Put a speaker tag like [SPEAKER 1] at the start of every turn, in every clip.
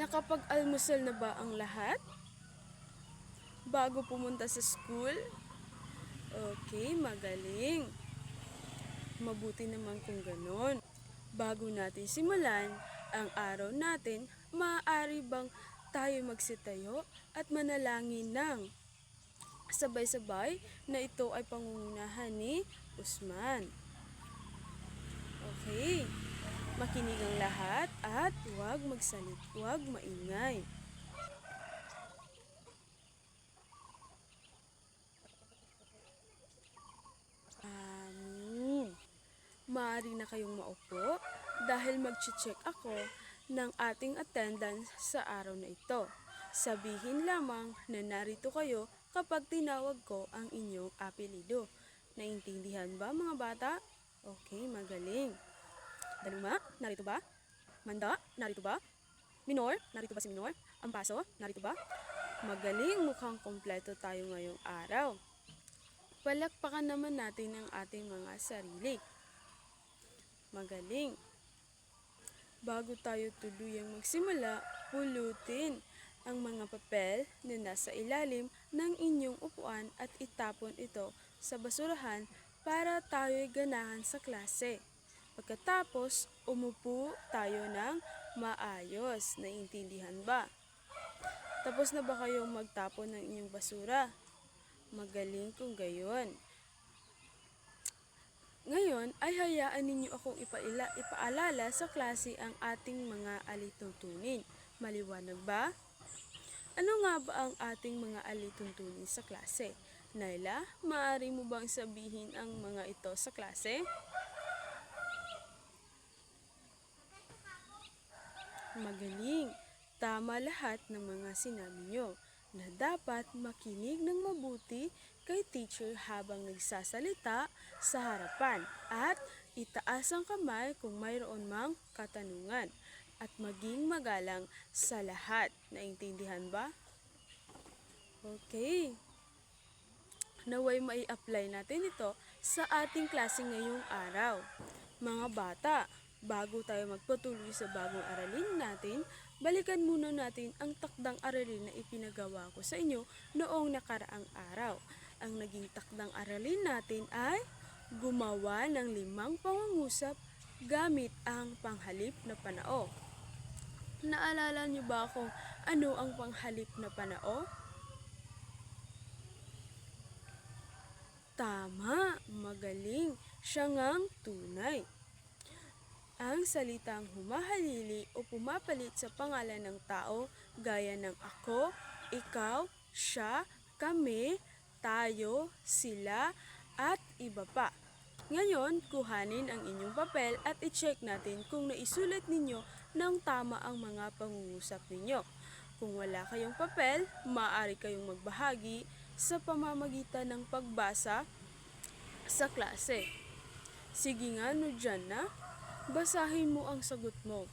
[SPEAKER 1] Nakapag-almusal na ba ang lahat? Bago pumunta sa school? Okay, magaling. Mabuti naman kung ganon. Bago natin simulan ang araw natin, maaari bang tayo magsitayo at manalangin ng sabay-sabay na ito ay pangungunahan ni Usman? Okay, makinig ang lahat at huwag magsalit, huwag maingay. Maaari na kayong maupo dahil mag-check ako ng ating attendance sa araw na ito. Sabihin lamang na narito kayo kapag tinawag ko ang inyong apelido. Naintindihan ba mga bata? Okay, magaling. Daluma, narito ba? Manda, narito ba? Minor, narito ba si Minor? Ampaso, narito ba? Magaling, mukhang kompleto tayo ngayong araw. Palakpakan naman natin ang ating mga sarili. Magaling. Bago tayo tuluyang magsimula, pulutin ang mga papel na nasa ilalim ng inyong upuan at itapon ito sa basurahan para tayo'y ganahan sa klase. Pagkatapos, umupo tayo ng maayos. Naiintindihan ba? Tapos na ba kayong magtapon ng inyong basura? Magaling kung gayon. Ngayon ay hayaan ninyo akong ipaalala sa klase ang ating mga alituntunin. Maliwanag ba? Ano nga ba ang ating mga alituntunin sa klase? Naila, maaari mo bang sabihin ang mga ito sa klase? Magaling! Tama lahat ng mga sinabi nyo na dapat makinig ng mabuti kay teacher habang nagsasalita sa harapan at itaas ang kamay kung mayroon mang katanungan at maging magalang sa lahat. Naintindihan ba? Okay. Naway mai-apply natin ito sa ating klase ngayong araw. Mga bata, bago tayo magpatuloy sa bagong aralin natin, balikan muna natin ang takdang aralin na ipinagawa ko sa inyo noong nakaraang araw. Ang naging takdang aralin natin ay gumawa ng 5 pangungusap gamit ang panghalip na panao. Naalala niyo ba kung ano ang panghalip na panao? Tama, magaling, siya ngang tunay. Ang salitang humahalili o pumapalit sa pangalan ng tao gaya ng ako, ikaw, siya, kami, tayo, sila, at iba pa. Ngayon, kuhanin ang inyong papel at i-check natin kung naisulat ninyo ng tama ang mga pangungusap ninyo. Kung wala kayong papel, maaari kayong magbahagi sa pamamagitan ng pagbasa sa klase. Sige nga, no dyan na. Basahin mo ang sagot mo.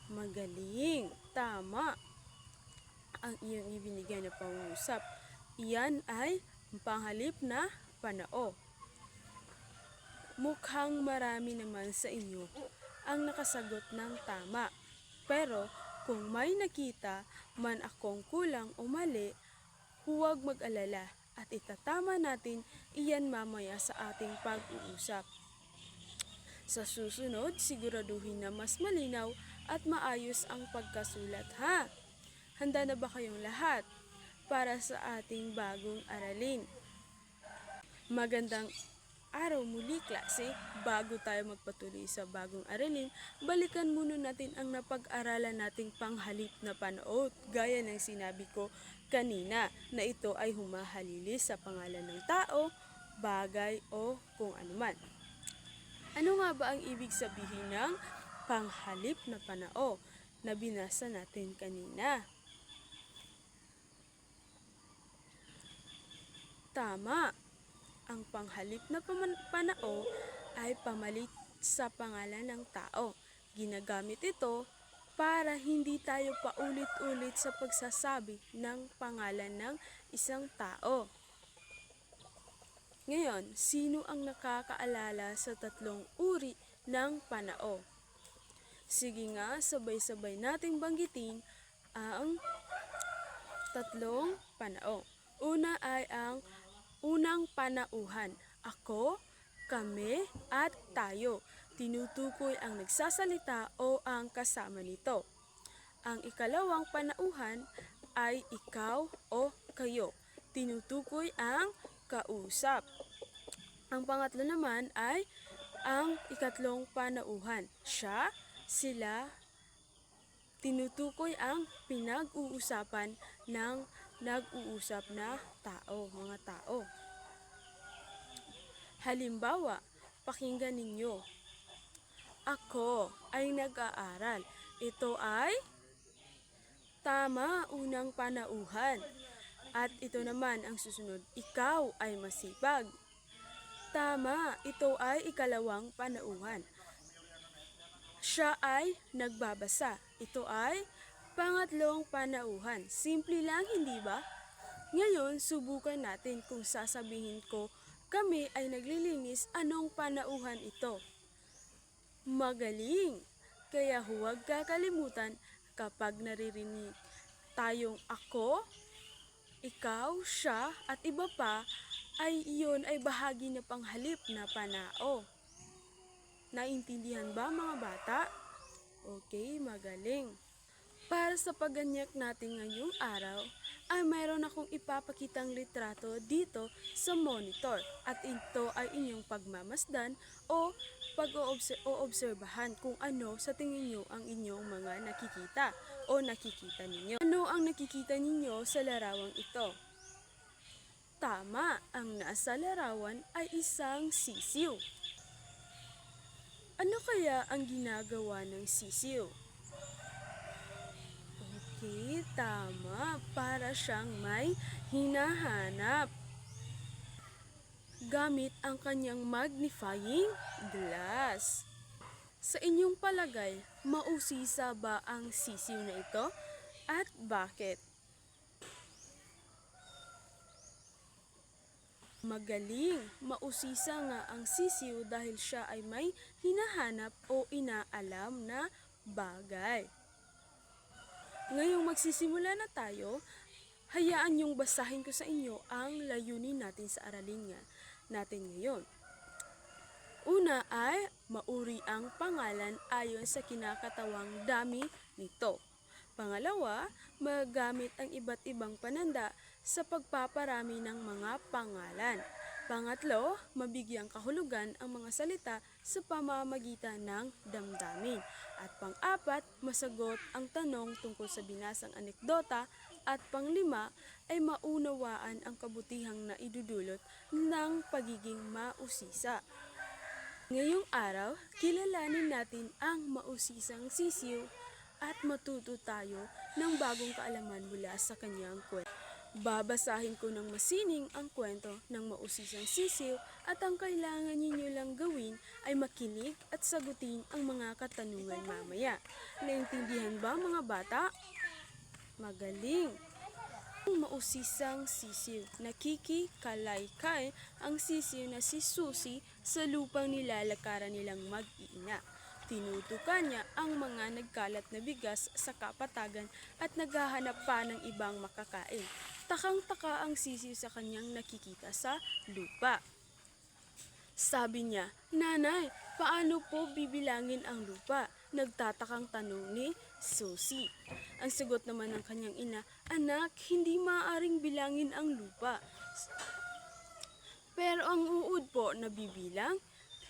[SPEAKER 1] Magaling, tama ang iyong ibinigay na pangungusap. Iyan ay panghalip na panao. Mukhang marami naman sa inyo ang nakasagot ng tama. Pero kung may nakita man akong kulang o mali, huwag mag-alala at itatama natin iyan mamaya sa ating pag-uusap. Sa susunod, siguraduhin na mas malinaw at maayos ang pagkasulat, ha? Handa na ba kayong lahat para sa ating bagong aralin? Magandang araw muli, klase. Bago tayo magpatuloy sa bagong aralin, balikan muna natin ang napag-aralan nating panghalip na panao gaya ng sinabi ko kanina na ito ay humahalili sa pangalan ng tao, bagay o kung anuman. Ano nga ba ang ibig sabihin ng panghalip na panao na binasa natin kanina? Tama! Ang panghalip na panao ay pamalit sa pangalan ng tao. Ginagamit ito para hindi tayo paulit-ulit sa pagsasabi ng pangalan ng isang tao. Ngayon, sino ang nakakaalala sa 3 uri ng panao? Sige nga, sabay-sabay nating banggitin ang tatlong panao. Una ay ang unang panauhan. Ako, kami, at tayo. Tinutukoy ang nagsasalita o ang kasama nito. Ang ikalawang panauhan ay ikaw o kayo. Tinutukoy ang kausap. Ang pangatlo naman ay ang ikatlong panauhan. Siya, sila, tinutukoy ang pinag-uusapan ng nag-uusap na tao, mga tao. Halimbawa, pakinggan ninyo. Ako ay nag-aaral. Ito ay tama, unang panauhan. At ito naman ang susunod. Ikaw ay masipag. Tama, ito ay ikalawang panauhan. Siya ay nagbabasa. Ito ay pangatlong panauhan. Simple lang, hindi ba? Ngayon, subukan natin kung sasabihin ko, kami ay naglilinis, anong panauhan ito? Magaling! Kaya huwag kakalimutan kapag naririnig tayong ako, ikaw, siya, at iba pa, ay iyon ay bahagi na panghalip na panao. Naintindihan ba mga bata? Okay, magaling. Para sa pagganyak natin ngayong araw, ay mayroon akong ipapakitang litrato dito sa monitor at ito ay inyong pagmamasdan o pag-oobserbahan kung ano sa tingin nyo ang inyong mga nakikita o nakikita ninyo. Ano ang nakikita ninyo sa larawang ito? Tama, ang nasa larawan ay isang sisiw. Ano kaya ang ginagawa ng sisiw? Okay, tama. Para siyang may hinahanap. Gamit ang kanyang magnifying glass. Sa inyong palagay, mausisa ba ang sisiw na ito? At bakit? Magaling! Mausisa nga ang sisiw dahil siya ay may hinahanap o inaalam na bagay. Ngayong magsisimula na tayo, hayaan niyong basahin ko sa inyo ang layunin natin sa aralin natin ngayon. Una ay mauri ang pangalan ayon sa kinakatawang dami nito. Pangalawa, magamit ang iba't ibang pananda sa pagpaparami ng mga pangalan. Pangatlo, mabigyang kahulugan ang mga salita sa pamamagitan ng damdamin. At pang-apat, masagot ang tanong tungkol sa binasang anekdota. At panglima, ay maunawaan ang kabutihang naidudulot ng pagiging mausisa. Ngayong araw, kilalanin natin ang mausisang sisiw at matuto tayo ng bagong kaalaman mula sa kanyang kwento. Babasahin ko ng masining ang kwento ng mausisang sisiw at ang kailangan ninyo lang gawin ay makinig at sagutin ang mga katanungan mamaya. Naintindihan ba mga bata? Magaling! Ang mausisang sisiw. Nakikikalaykay ang sisiw na si Susie sa lupang nilalakaran nilang mag-iina. Tinutukan niya ang mga nagkalat na bigas sa kapatagan at naghahanap pa ng ibang makakain. Takang-taka ang sisiw sa kanyang nakikita sa lupa. Sabi niya, "Nanay, paano po bibilangin ang lupa?" Nagtatakang tanong ni Susie. Ang sagot naman ng kanyang ina, "Anak, hindi maaaring bilangin ang lupa. Pero ang uod po nabibilang.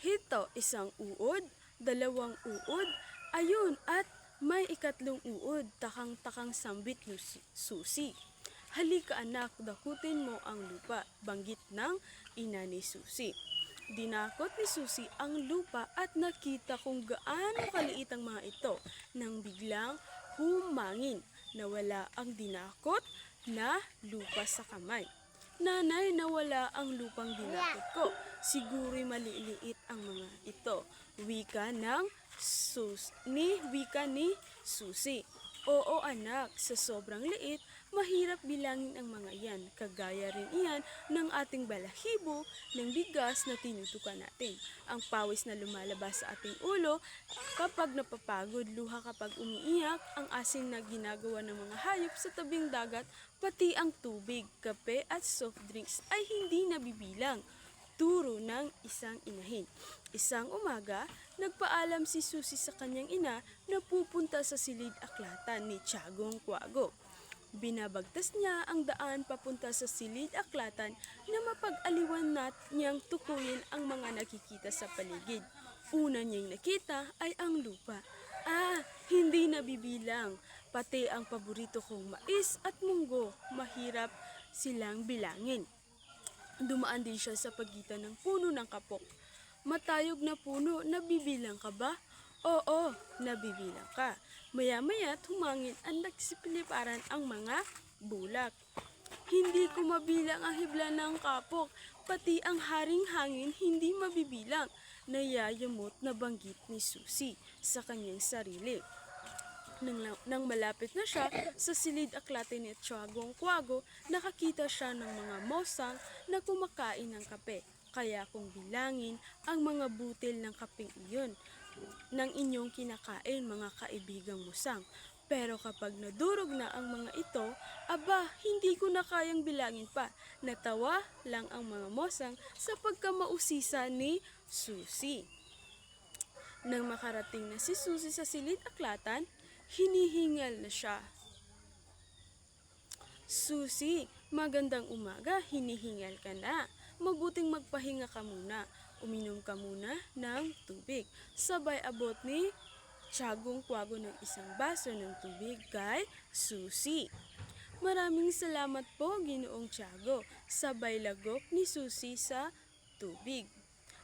[SPEAKER 1] Hito, isang uod, dalawang uod, ayun, at may ikatlong uod." Takang-takang sambit ni Susie. "Halika anak, dakutin mo ang lupa," banggit ng ina ni Susie. Dinakot ni Susie ang lupa at nakita kung gaano kaliit ang mga ito nang biglang humangin. Nawala ang dinakot na lupa sa kamay. "Nanay, nawala ang lupang dinakot ko. Siguro'y maliliit ang mga ito," wika ni Susie. "Oo anak, sa sobrang liit, mahirap bilangin ang mga iyan. Kagaya rin iyan ng ating balahibo, ng bigas na tinutukan natin. Ang pawis na lumalabas sa ating ulo kapag napapagod, luha kapag umiiyak, ang asin na ginagawa ng mga hayop sa tabing dagat, pati ang tubig, kape at soft drinks ay hindi nabibilang. Turo ng isang inahin. Isang umaga, nagpaalam si Susi sa kanyang ina na pupunta sa silid-aklatan ni Tiagong Quago. Binabagtas niya ang daan papunta sa silid-aklatan na mapag-aliwan niyang tukuyin ang mga nakikita sa paligid. Una niyang nakita ay ang lupa. Hindi nabibilang. Pati ang paborito kong mais at munggo, mahirap silang bilangin. Dumaan din siya sa pagitan ng puno ng kapok. Matayog na puno, nabibilang ka ba? Oo, nabibilang ka. Maya-maya humangin ang nagsipiliparan ang mga bulak. Hindi ko mabilang ang hibla ng kapok, pati ang haring hangin hindi mabibilang. Nayayamot na banggit ni Susi sa kanyang sarili. Nang malapit na siya sa silid-aklatan ni Tiagong Quago, nakakita siya ng mga mosang na kumakain ng kape. Kaya kung bilangin ang mga butil ng kapeng iyon ng inyong kinakain, mga kaibigang musang. Pero kapag nadurog na ang mga ito, hindi ko na kayang bilangin pa. Natawa lang ang mga mosang sa pagkamausisa ni Susi. Nang makarating na si Susi sa silid-aklatan, hinihingal na siya. Susi, magandang umaga, hinihingal ka na. Mabuting magpahinga ka muna. Uminom ka muna ng tubig. Sabay abot ni Tiagong Quago ng isang baso ng tubig kay Susi. Maraming salamat po, Ginoong Tiago. Sabay lagok ni Susi sa tubig.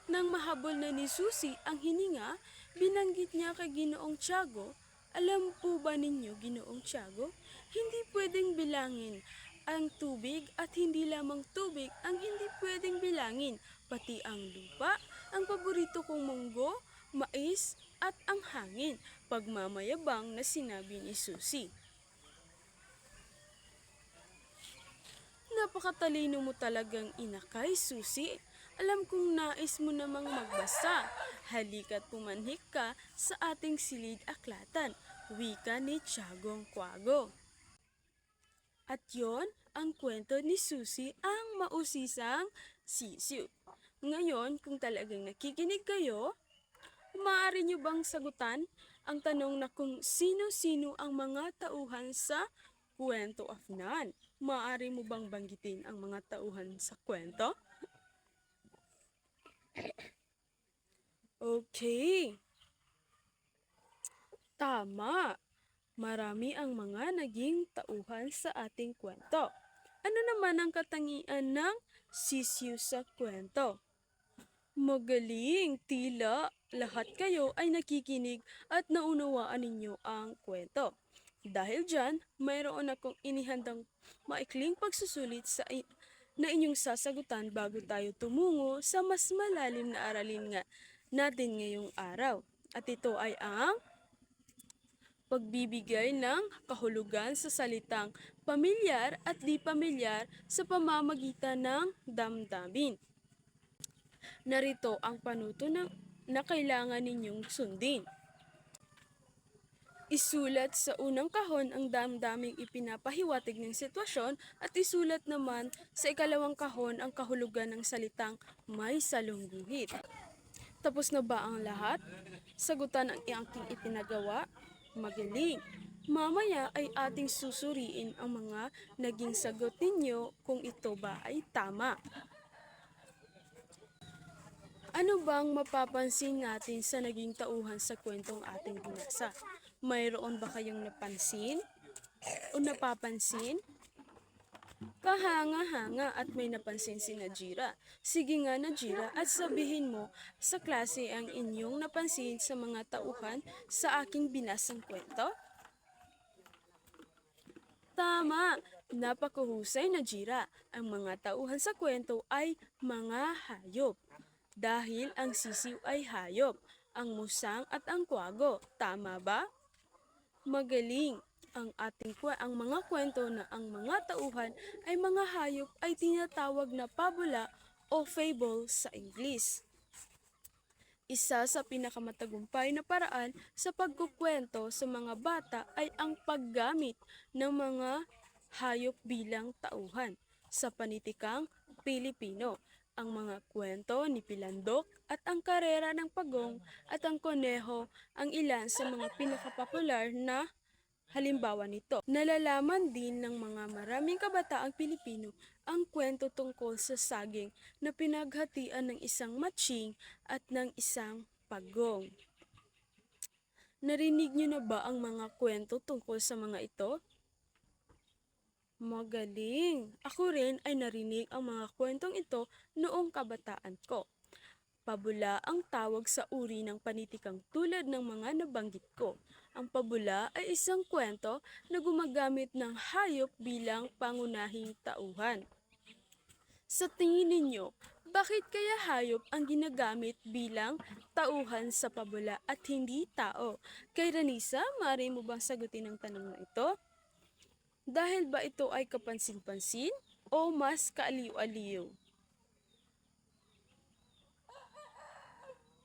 [SPEAKER 1] Nang mahabol na ni Susi ang hininga, binanggit niya kay Ginoong Tiago, alam po ba ninyo, Ginoong Tiago, hindi pwedeng bilangin ang tubig at hindi lamang tubig ang hindi pwedeng bilangin, pati ang lupa, ang paborito kong munggo, mais at ang hangin, pagmamayabang na sinabi ni Susi. Napakatalino mo talagang inakay, Susi. Alam kong nais mo namang magbasa. Halika't pumanhik ka sa ating silid-aklatan, wika ni Tiagong Quago. At yon ang kwento ni Susi ang mausisang sisiw. Ngayon, kung talagang nakikinig kayo, maaari nyo bang sagutan ang tanong na kung sino-sino ang mga tauhan sa kwento of Nan? Maaari mo bang banggitin ang mga tauhan sa kwento? Okay. Tama. Marami ang mga naging tauhan sa ating kwento. Ano naman ang katangian ng sisiw sa kwento? Magaling, tila lahat kayo ay nakikinig at naunawaan ninyo ang kwento. Dahil dyan, mayroon akong inihandang maikling pagsusulit na inyong sasagutan bago tayo tumungo sa mas malalim na aralin natin ngayong araw. At ito ay ang pagbibigay ng kahulugan sa salitang pamilyar at di pamilyar sa pamamagitan ng damdamin. Narito ang panuto na kailangan ninyong sundin. Isulat sa unang kahon ang damdaming ipinapahiwatig ng sitwasyon at isulat naman sa ikalawang kahon ang kahulugan ng salitang may salungguhit. Tapos na ba ang lahat? Sagutan ang aking ipinagawa? Magaling! Mamaya ay ating susuriin ang mga naging sagot ninyo kung ito ba ay tama. Ano bang mapapansin natin sa naging tauhan sa kwentong ating binasa? Mayroon ba kayong napansin o napapansin? Kahanga-hanga at may napansin si Najira. Sige nga, Najira, at sabihin mo sa klase ang inyong napansin sa mga tauhan sa aking binasang kwento. Tama! Napakahusay, Najira. Ang mga tauhan sa kwento ay mga hayop. Dahil ang sisiw ay hayop, ang musang at ang kwago. Tama ba? Magaling! ang mga kwento na ang mga tauhan ay mga hayop ay tinatawag na pabula o fable sa Ingles. Isa sa pinakamatagumpay na paraan sa pagkukwento sa mga bata ay ang paggamit ng mga hayop bilang tauhan. Sa panitikang Pilipino, ang mga kwento ni Pilandok at ang karera ng pagong at ang koneho ang ilan sa mga pinakapopular na halimbawa nito. Nalalaman din ng mga maraming kabataang Pilipino ang kwento tungkol sa saging na pinaghatian ng isang matching at ng isang pagong. Narinig niyo na ba ang mga kwento tungkol sa mga ito? Magaling! Ako rin ay narinig ang mga kwentong ito noong kabataan ko. Pabula ang tawag sa uri ng panitikang tulad ng mga nabanggit ko. Ang pabula ay isang kwento na gumagamit ng hayop bilang pangunahing tauhan. Sa tingin ninyo, bakit kaya hayop ang ginagamit bilang tauhan sa pabula at hindi tao? Kay Ranisa, maaari mo bang sagutin ang tanong na ito? Dahil ba ito ay kapansin-pansin o mas kaaliw-aliw?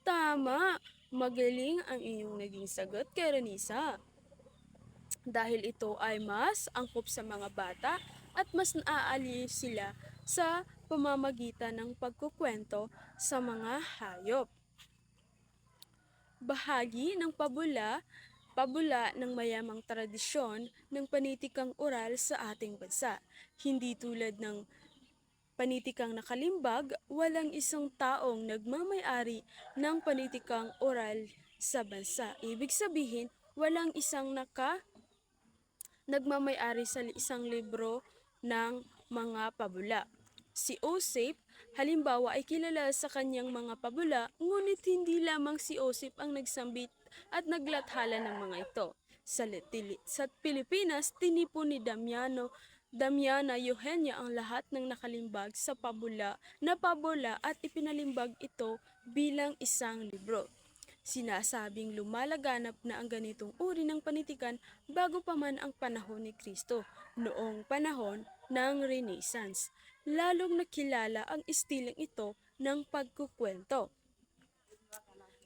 [SPEAKER 1] Tama! Magaling ang iyong naging sagot kay Ranisa. Dahil ito ay mas angkop sa mga bata at mas naaaliw sila sa pamamagitan ng pagkukwento sa mga hayop. Bahagi ng pabula ng mayamang tradisyon ng panitikang oral sa ating bansa. Hindi tulad ng panitikang nakalimbag, walang isang taong nagmamay-ari ng panitikang oral sa bansa. Ibig sabihin, walang isang nagmamay-ari sa isang libro ng mga pabula. Si Osip, halimbawa, ay kilala sa kanyang mga pabula, ngunit hindi lamang si Osip ang nagsambit at naglathala ng mga ito. Sa Pilipinas, tinipon ni Damiana Eugenia ang lahat ng nakalimbag sa pabula at ipinalimbag ito bilang isang libro. Sinasabing lumalaganap na ang ganitong uri ng panitikan bago pa man ang panahon ni Kristo, noong panahon ng Renaissance. Lalong nakilala ang istilang ito ng pagkukwento.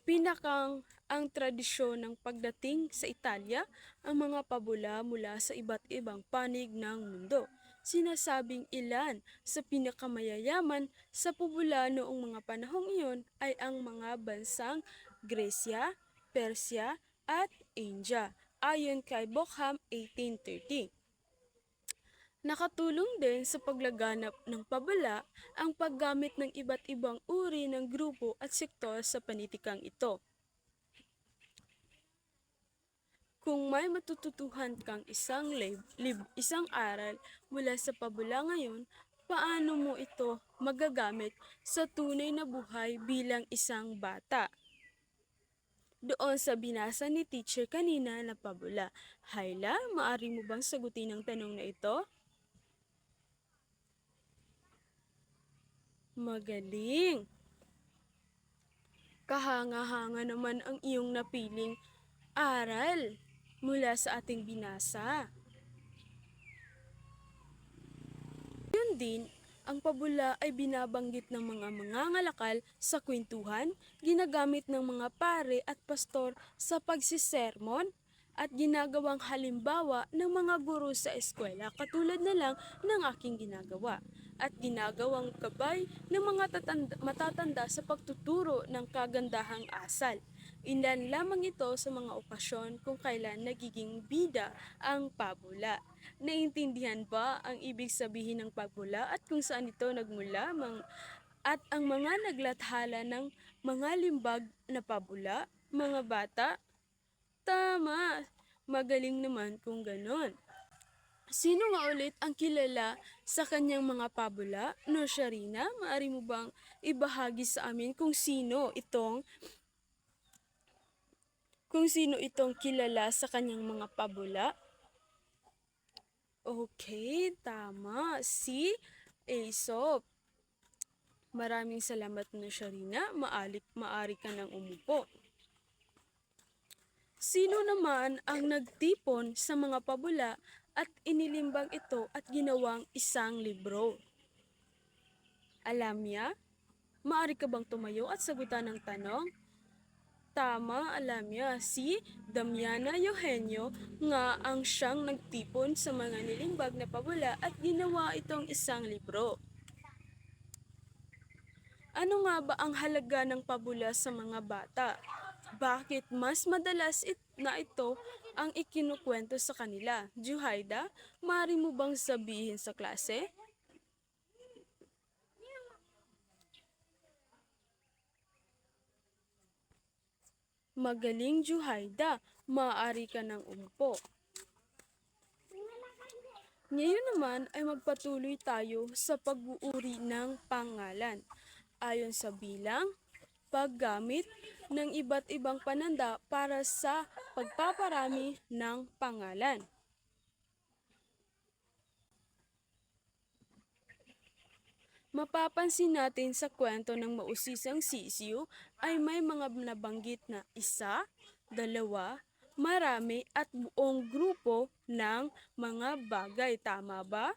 [SPEAKER 1] Pinakang ang tradisyon ng pagdating sa Italia, ang mga pabula mula sa iba't ibang panig ng mundo. Sinasabing ilan sa pinakamayayaman sa pabula noong mga panahong iyon ay ang mga bansang Gresya, Persya at India, ayon kay Bockham 1830. Nakatulong din sa paglaganap ng pabula ang paggamit ng iba't ibang uri ng grupo at sektor sa panitikang ito. Kung may matututuhan kang isang aral mula sa pabula ngayon, paano mo ito magagamit sa tunay na buhay bilang isang bata? Doon sa binasa ni teacher kanina na pabula. Hayla, maaari mo bang sagutin ang tanong na ito? Magaling! Kahanga-hanga naman ang iyong napiling aral mula sa ating binasa. Yun din, ang pabula ay binabanggit ng mga mangangalakal sa kwentuhan, ginagamit ng mga pare at pastor sa pagsisermon, at ginagawang halimbawa ng mga guro sa eskwela, katulad na lang ng aking ginagawa, at ginagawang gabay ng mga matatanda sa pagtuturo ng kagandahang asal. Ilan lamang ito sa mga okasyon kung kailan nagiging bida ang pabula. Naintindihan ba ang ibig sabihin ng pabula at kung saan ito nagmula at ang mga naglathala ng mga limbag na pabula, mga bata? Tama! Magaling naman kung ganon. Sino nga ulit ang kilala sa kanyang mga pabula? No, Sharina, maaari mo bang ibahagi sa amin kung sino itong kilala sa kanyang mga pabula? Okay, tama. Si Aesop. Maraming salamat na, Sharina. Maari ka nang umupo. Sino naman ang nagtipon sa mga pabula at inilimbag ito at ginawang isang libro? Alam niya? Maaari ka bang tumayo at sagutan ang tanong? Tama, alam niya, si Damiana Eugenio nga ang siyang nagtipon sa mga nilimbag na pabula at ginawa itong isang libro. Ano nga ba ang halaga ng pabula sa mga bata? Bakit mas madalas na ito ang ikinukwento sa kanila? Juhaida, maaari mo bang sabihin sa klase? Magaling, Juhaida. Maaari ka ng umpo. Ngayon naman ay magpatuloy tayo sa pag-uuri ng pangalan. Ayon sa bilang, paggamit ng iba't ibang pananda para sa pagpaparami ng pangalan. Mapapansin natin sa kwento ng mausisang sisiyo ay may mga nabanggit na isa, dalawa, marami at buong grupo ng mga bagay. Tama ba?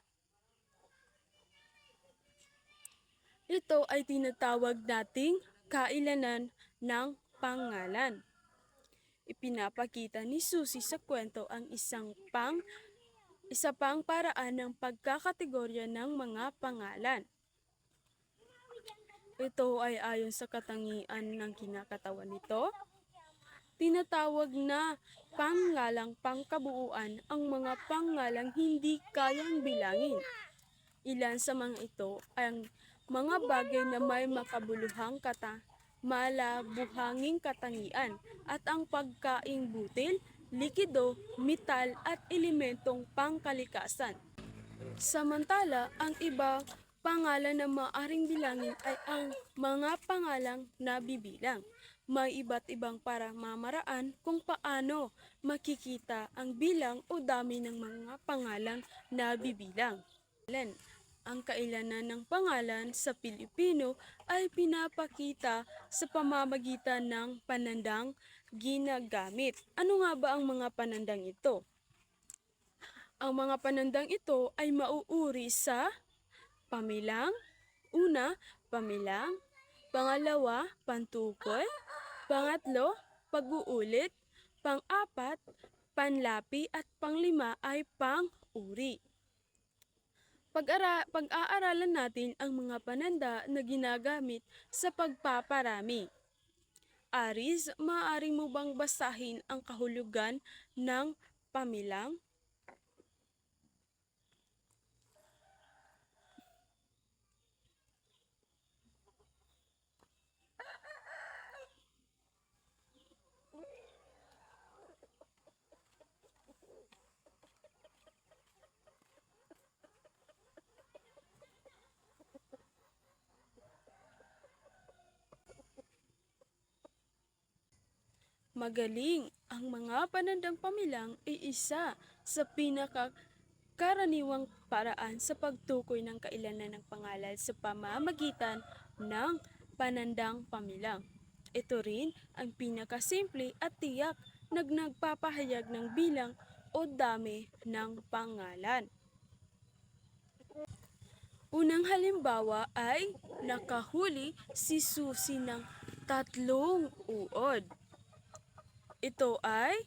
[SPEAKER 1] Ito ay tinatawag nating kailanan ng pangalan. Ipinapakita ni Susie sa kwento ang isa pang paraan ng pagkakategorya ng mga pangalan. Ito ay ayon sa katangian ng kinakatawan nito. Tinatawag na pangalang pangkabuuan ang mga pangalang hindi kayang bilangin. Ilan sa mga ito ang mga bagay na may makabuluhang malabuhanging katangian at ang pagkaing butil, likido, metal at elementong pangkalikasan. Samantala, ang iba pangalan na maaring bilangin ay ang mga pangalang nabibilang. May iba't ibang pamamaraan kung paano makikita ang bilang o dami ng mga pangalang nabibilang. Ang kailanan ng pangalan sa Pilipino ay pinapakita sa pamamagitan ng panandang ginagamit. Ano nga ba ang mga panandang ito? Ang mga panandang ito ay mauuri sa pamilang, una, pamilang, pangalawa, pantukoy, pangatlo, pag-uulit, pang-apat, panlapi at panglima ay pang-uri. Pag-aaralan natin ang mga pananda na ginagamit sa pagpaparami. Aris, maaari mo bang basahin ang kahulugan ng pamilang? Magaling! Ang mga panandang pamilang ay isa sa pinakakaraniwang paraan sa pagtukoy ng kailanan ng pangalan sa pamamagitan ng panandang pamilang. Ito rin ang pinakasimple at tiyak na nagpapahayag ng bilang o dami ng pangalan. Unang halimbawa ay nakahuli si Susie ng 3 uod. Ito ay,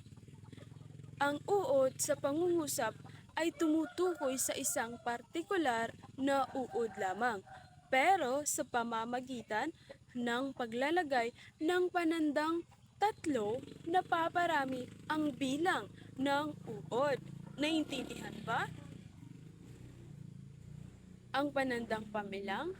[SPEAKER 1] ang uod sa pangungusap ay tumutukoy sa isang partikular na uod lamang, pero sa pamamagitan ng paglalagay ng panandang 3, napaparami ang bilang ng uod. Naintindihan ba? Ang panandang pamilang?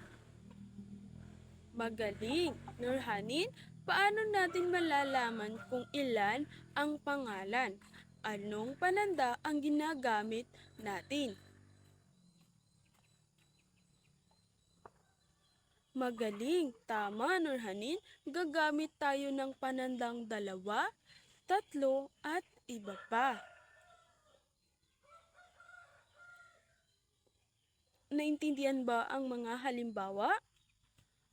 [SPEAKER 1] Magaling! Nurhanin, paano natin malalaman kung ilan ang pangalan? Anong pananda ang ginagamit natin? Magaling! Tama, Nurhanin. Gagamit tayo ng panandang 2, 3 at iba pa. Naintindihan ba ang mga halimbawa?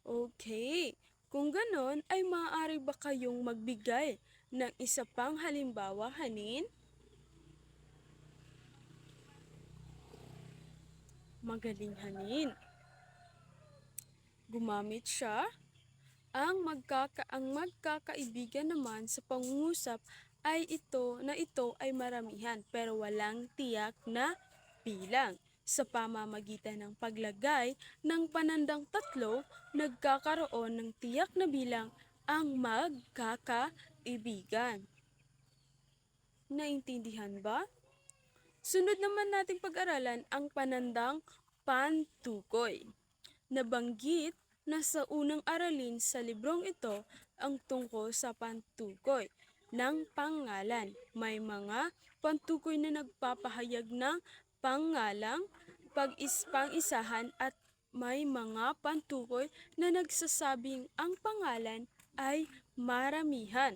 [SPEAKER 1] Okay. Kung ganon, ay maaari ba kayong magbigay ng isa pang halimbawa, Hanin? Magaling, Hanin. Gumamit siya. Ang magkakaibigan naman sa pangungusap ay ito ay maramihan pero walang tiyak na bilang. Sa pamamagitan ng paglagay ng panandang tatlo, nagkakaroon ng tiyak na bilang ang magkakaibigan. Naintindihan ba? Sunod naman nating pag-aralan ang panandang pantukoy. Nabanggit na sa unang aralin sa librong ito ang tungkol sa pantukoy ng pangalan. May mga pantukoy na nagpapahayag ng pangalang pang-isahan at may mga pantukoy na nagsasabing ang pangalan ay maramihan.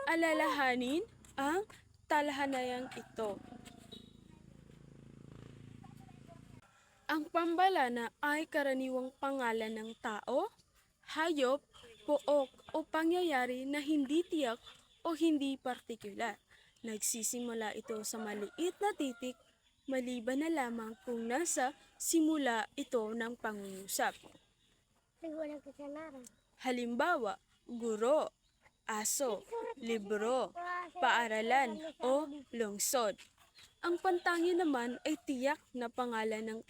[SPEAKER 1] Alalahanin ang talahanayang ito. Ang pambalana ay karaniwang pangalan ng tao, hayop, pook o pangyayari na hindi tiyak o hindi partikular. Nagsisimula ito sa maliit na titik, maliban na lamang kung nasa simula ito ng pangungusap. Halimbawa, guro, aso, libro, paaralan o lungsod. Ang pantangi naman ay tiyak na pangalan ng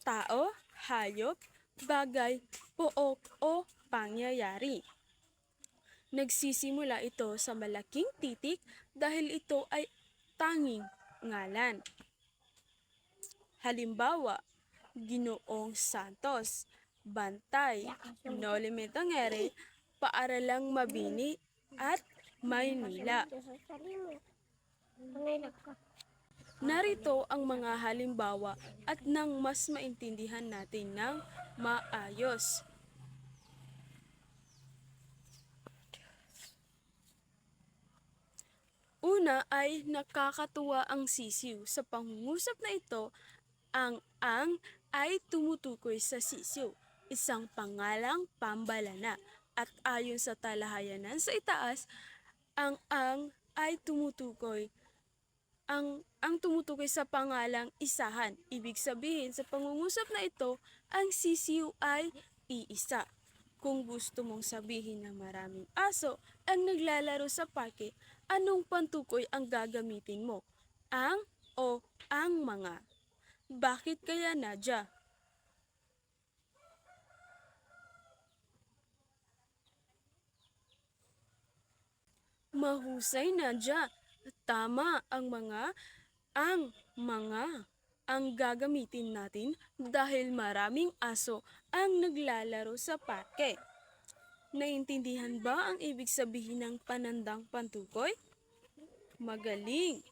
[SPEAKER 1] tao, hayop, bagay, pook o pangyayari. Nagsisimula ito sa malaking titik dahil ito ay tanging ngalan. Halimbawa, Ginoong Santos, Bantay, Noli Me Tangere, Paaralang Mabini at Maynila. Narito ang mga halimbawa at nang mas maintindihan natin ng maayos. Una ay nakakatuwa ang sisiw. Sa pangungusap na ito, ang ay tumutukoy sa sisiw, isang pangalang pambalana. At ayon sa talahayanan sa itaas, ang ay tumutukoy tumutukoy sa pangalang isahan. Ibig sabihin, sa pangungusap na ito, ang sisiw ay iisa. Kung gusto mong sabihin na maraming aso ang naglalaro sa parke, anong pantukoy ang gagamitin mo? Ang o ang mga? Bakit kaya, Nadia? Mahusay, Nadia. Tama ang mga ang gagamitin natin dahil maraming aso ang naglalaro sa parke. Naintindihan ba ang ibig sabihin ng panandang pantukoy? Magaling!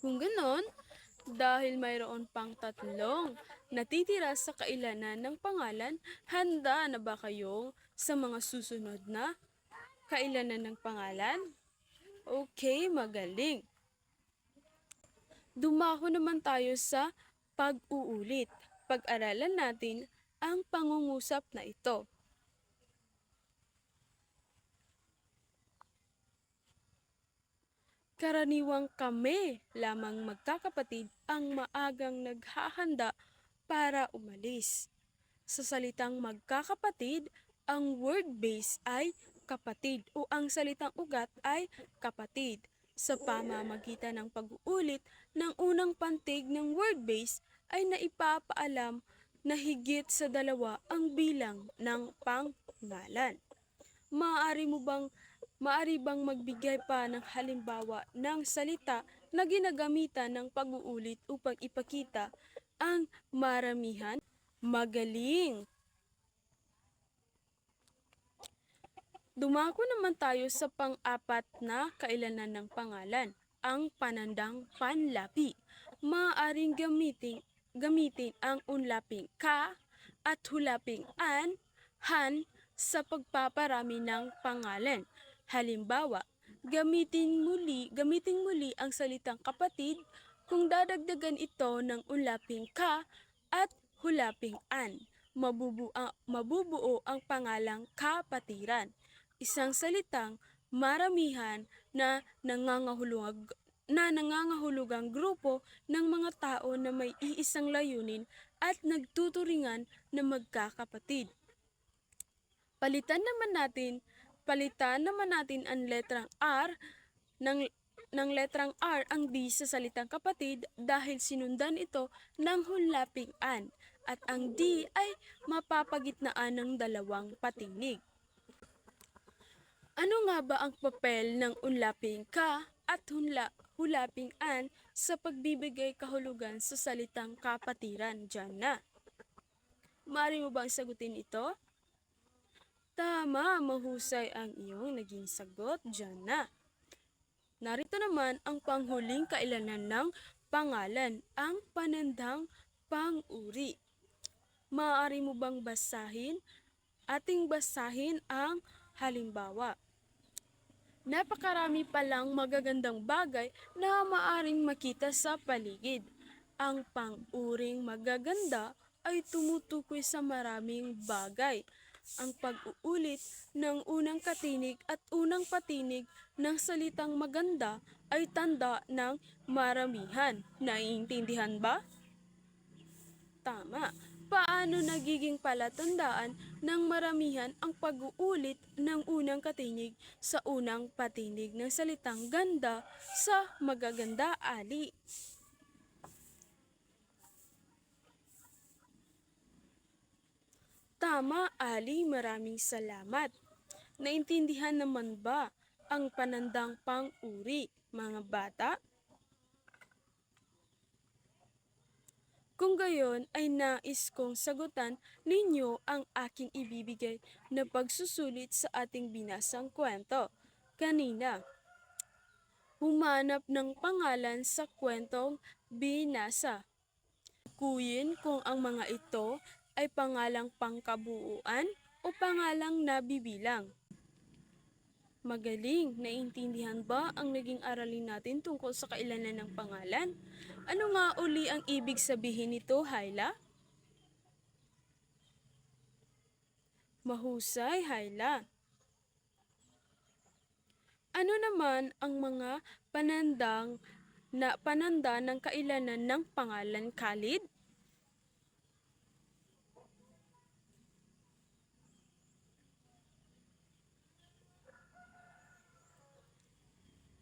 [SPEAKER 1] Kung ganon, dahil mayroon pang tatlong natitira sa kailanan ng pangalan, handa na ba kayo sa mga susunod na kailanan ng pangalan? Okay, magaling. Dumako naman tayo sa pag-uulit. Pag-aralan natin ang pangungusap na ito. Karaniwang kami lamang magkakapatid ang maagang naghahanda para umalis. Sa salitang magkakapatid, ang word base ay kapatid o ang salitang ugat ay kapatid. Sa pamamagitan ng pag-uulit ng unang pantig ng word base ay naipapaalam na higit sa dalawa ang bilang ng pangalan. Maaari bang magbigay pa ng halimbawa ng salita na ginagamitan ng pag-uulit upang ipakita ang maramihan? Magaling! Dumako naman tayo sa pang-apat na kailanan ng pangalan, ang panandang panlapi. Maaaring gamitin ang unlaping ka at hulaping han sa pagpaparami ng pangalan. Halimbawa, gamitin muli ang salitang kapatid kung dadagdagan ito ng unlaping ka at hulaping an. mabubuo ang pangalang kapatiran, isang salitang maramihan na nangangahulugang grupo ng mga tao na may iisang layunin at nagtuturingan na magkakapatid. Palitan naman natin Palitan naman natin ang letrang R ng letrang R ang D sa salitang kapatid dahil sinundan ito ng hunlaping an at ang D ay mapapagitnaan ng dalawang patinig. Ano nga ba ang papel ng unlaping ka at hulaping an sa pagbibigay kahulugan sa salitang kapatiran, Jana? Maaari mo bang sagutin ito? Tama, mahusay ang iyong naging sagot, Jana. Narito naman ang panghuling kailanan ng pangalan, ang panandang pang-uri. Maaari mo bang ating basahin ang halimbawa. Napakarami palang magagandang bagay na maaring makita sa paligid. Ang pang-uring magaganda ay tumutukoy sa maraming bagay. Ang pag-uulit ng unang katinig at unang patinig ng salitang maganda ay tanda ng maramihan. Naiintindihan ba? Tama. Paano nagiging palatandaan ng maramihan ang pag-uulit ng unang katinig sa unang patinig ng salitang ganda sa magaganda, Ali? Tama, Ali. Maraming salamat. Naintindihan naman ba ang panandang pang-uri, mga bata? Kung gayon ay nais kong sagutan ninyo ang aking ibibigay na pagsusulit sa ating binasang kwento. Kanina, humanap ng pangalan sa kwentong binasa. Kuyin kung ang mga ito ay pangalang pangkabuuan o pangalang nabibilang. Magaling, naiintindihan ba ang naging aralin natin tungkol sa kailanan ng pangalan? Ano nga uli ang ibig sabihin nito, Hayla? Mahusay, Hayla. Ano naman ang mga pananda ng kailanan ng pangalan, Khalid?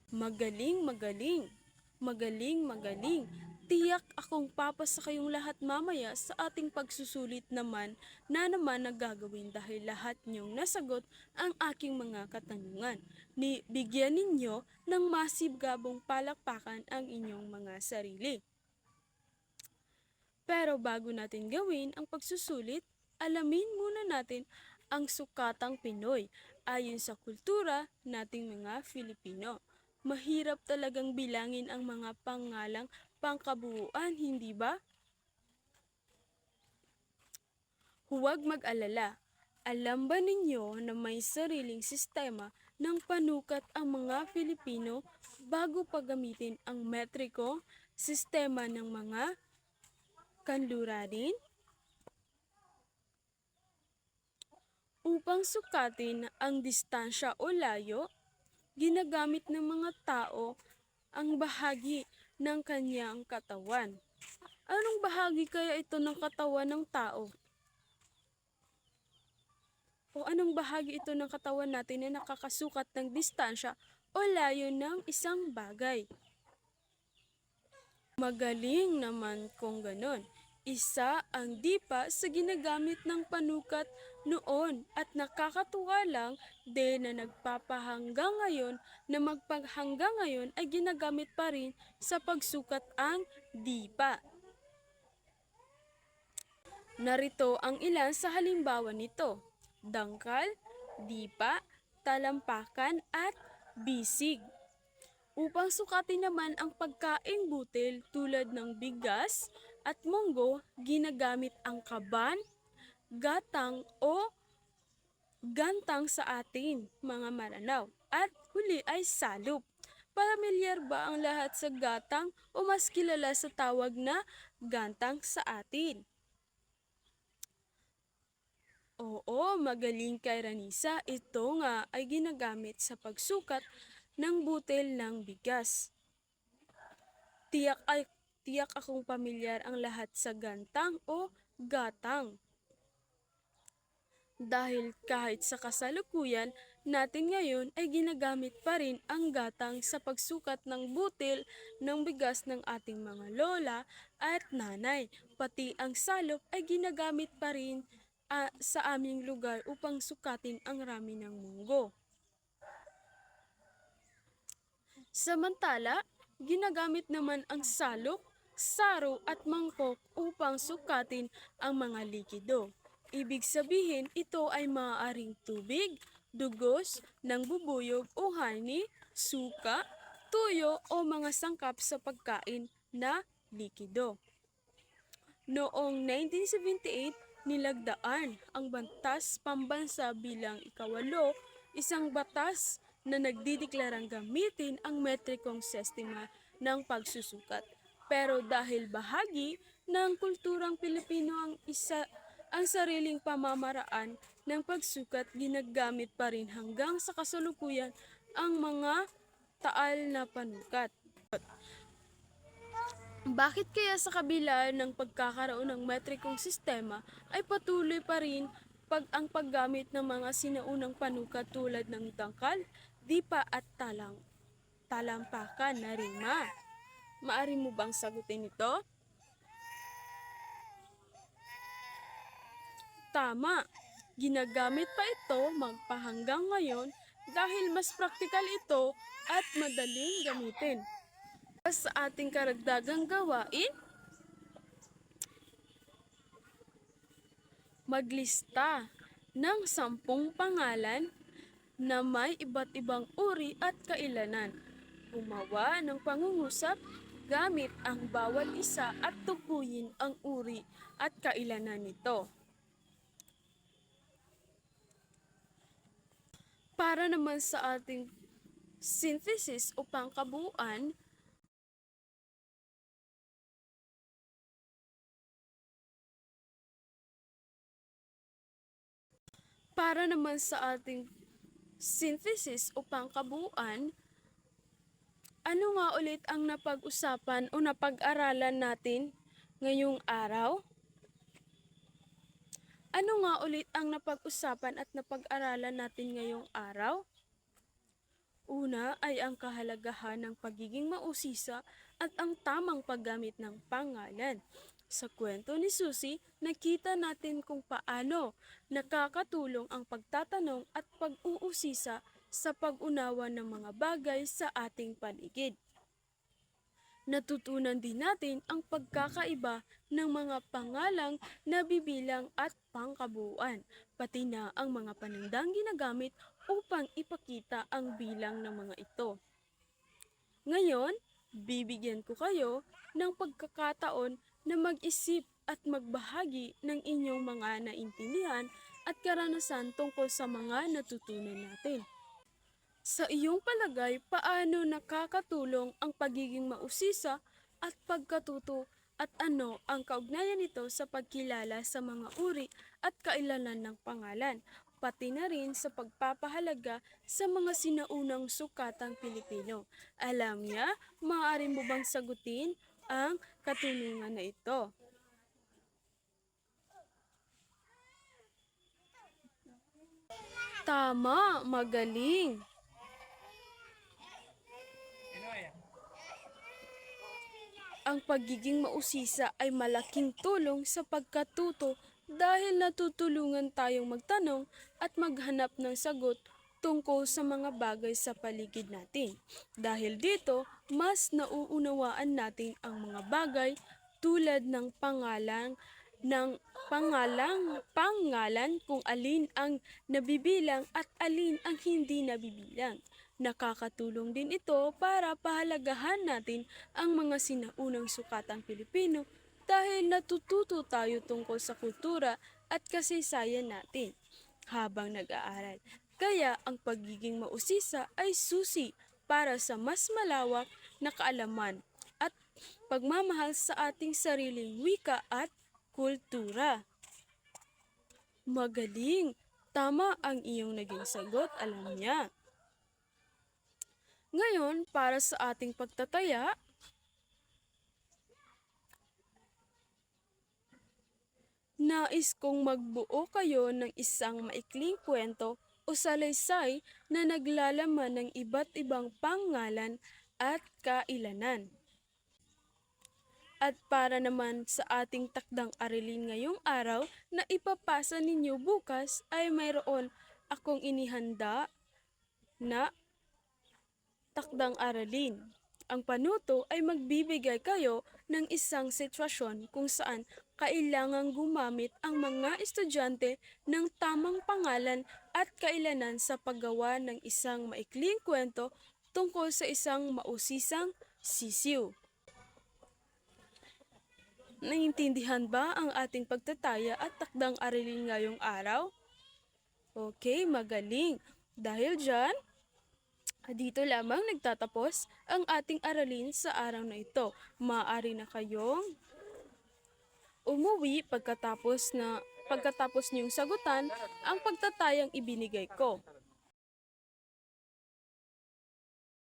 [SPEAKER 1] Magaling, magaling. Magaling, magaling. Tiyak akong papasa kayong lahat mamaya sa ating pagsusulit naman na gagawin dahil lahat niyong nasagot ang aking mga katanungan. Bigyan ninyo ng masigabong palakpakan ang inyong mga sarili. Pero bago natin gawin ang pagsusulit, alamin muna natin ang sukatang Pinoy ayon sa kultura nating mga Filipino. Mahirap talagang bilangin ang mga pangalang pangkabuuan, hindi ba? Huwag mag-alala. Alam ba ninyo na may sariling sistema ng panukat ang mga Filipino bago paggamitin ang metriko, sistema ng mga kanluranin? Upang sukatin ang distansya o layo, ginagamit ng mga tao ang bahagi ng kanyang katawan. Anong bahagi kaya ito ng katawan ng tao? O anong bahagi ito ng katawan natin na nakakasukat ng distansya o layo ng isang bagay? Magaling naman kung ganon. Isa ang dipa sa ginagamit ng panukat noon at nakakatuwa lang din na magpaghanggang ngayon ay ginagamit pa rin sa pagsukat ang dipa. Narito ang ilan sa halimbawa nito: dangkal, dipa, talampakan at bisig. Upang sukatin naman ang pagkaing butil tulad ng bigas at munggo, ginagamit ang kaban, gatang o gantang sa atin, mga mananaw. At huli ay salop. Pamilyar ba ang lahat sa gatang o mas kilala sa tawag na gantang sa atin? Oo, magaling kay Ranisa. Ito nga ay ginagamit sa pagsukat ng butil ng bigas. Tiyak ay tiyak akong pamilyar ang lahat sa gantang o gatang. Dahil kahit sa kasalukuyan natin ngayon ay ginagamit pa rin ang gatang sa pagsukat ng butil ng bigas ng ating mga lola at nanay. Pati ang salop ay ginagamit pa rin sa aming lugar upang sukatin ang rami ng munggo. Samantala, ginagamit naman ang salok, saro at mangkok upang sukatin ang mga likido. Ibig sabihin, ito ay maaaring tubig, dugos, ng bubuyog o honey, suka, tuyo o mga sangkap sa pagkain na likido. Noong 1978, nilagdaan ang Batas Pambansa bilang ikawalo, isang batas na nagdideklarang gamitin ang metrikong sistema ng pagsusukat. Pero dahil bahagi ng kulturang Pilipino ang sariling pamamaraan ng pagsukat, ginagamit pa rin hanggang sa kasalukuyan ang mga taal na panukat. Bakit kaya sa kabila ng pagkakaroon ng metrikong sistema ay patuloy pa rin ang paggamit ng mga sinaunang panukat tulad ng tangkal, dipa at talampakan na rima? Maari mo bang sagutin ito? Tama, ginagamit pa ito magpahanggang ngayon dahil mas praktikal ito at madaling gamitin. Sa ating karagdagang gawain, maglista ng 10 pangalan na may iba't ibang uri at kailanan. Gumawa ng pangungusap gamit ang bawat isa at tukuyin ang uri at kailanan nito. Para naman sa ating synthesis o pangkabuuan, ano nga ulit ang napag-usapan o napag-aralan natin ngayong araw? Ano nga ulit ang napag-usapan at napag-aralan natin ngayong araw? Una ay ang kahalagahan ng pagiging mausisa at ang tamang paggamit ng pangalan. Sa kwento ni Susie, nakita natin kung paano nakakatulong ang pagtatanong at pag-uusisa sa pag-unawa ng mga bagay sa ating paligid. Natutunan din natin ang pagkakaiba ng mga pangalang nabibilang at pangkabuuan, pati na ang mga panindang ginagamit upang ipakita ang bilang ng mga ito. Ngayon, bibigyan ko kayo ng pagkakataon na mag-isip at magbahagi ng inyong mga naintindihan at karanasan tungkol sa mga natutunan natin. Sa iyong palagay, paano nakakatulong ang pagiging mausisa at pagkatuto at ano ang kaugnayan nito sa pagkilala sa mga uri at kailalan ng pangalan, pati na rin sa pagpapahalaga sa mga sinaunang sukatang Pilipino? Alam niya, maaari mo bang sagutin ang katanungan na ito? Tama, magaling! Ang pagiging mausisa ay malaking tulong sa pagkatuto dahil natutulungan tayong magtanong at maghanap ng sagot tungkol sa mga bagay sa paligid natin. Dahil dito, mas nauunawaan natin ang mga bagay tulad ng pangalan kung alin ang nabibilang at alin ang hindi nabibilang. Nakakatulong din ito para pahalagahan natin ang mga sinaunang sukatang Pilipino dahil natututo tayo tungkol sa kultura at kasaysayan natin habang nag-aaral. Kaya ang pagiging mausisa ay susi para sa mas malawak na kaalaman at pagmamahal sa ating sariling wika at kultura. Magaling! Tama ang iyong naging sagot, alam niya. Ngayon, para sa ating pagtataya, nais kong magbuo kayo ng isang maikling kwento o salaysay na naglalaman ng iba't ibang pangalan at kailanan. At para naman sa ating takdang aralin ngayong araw na ipapasa ninyo bukas ay mayroon akong inihanda na takdang aralin. Ang panuto ay magbibigay kayo ng isang sitwasyon kung saan kailangang gumamit ang mga estudyante ng tamang pangalan at kailanan sa paggawa ng isang maikling kwento tungkol sa isang mausisang sisiw. Naiintindihan ba ang ating pagtataya at takdang aralin ngayong araw? Okay, magaling. Dahil dyan, dito lamang nagtatapos ang ating aralin sa araw na ito. Maaari na kayong umuwi pagkatapos niyong sagutan ang pagtatayang ibinigay ko.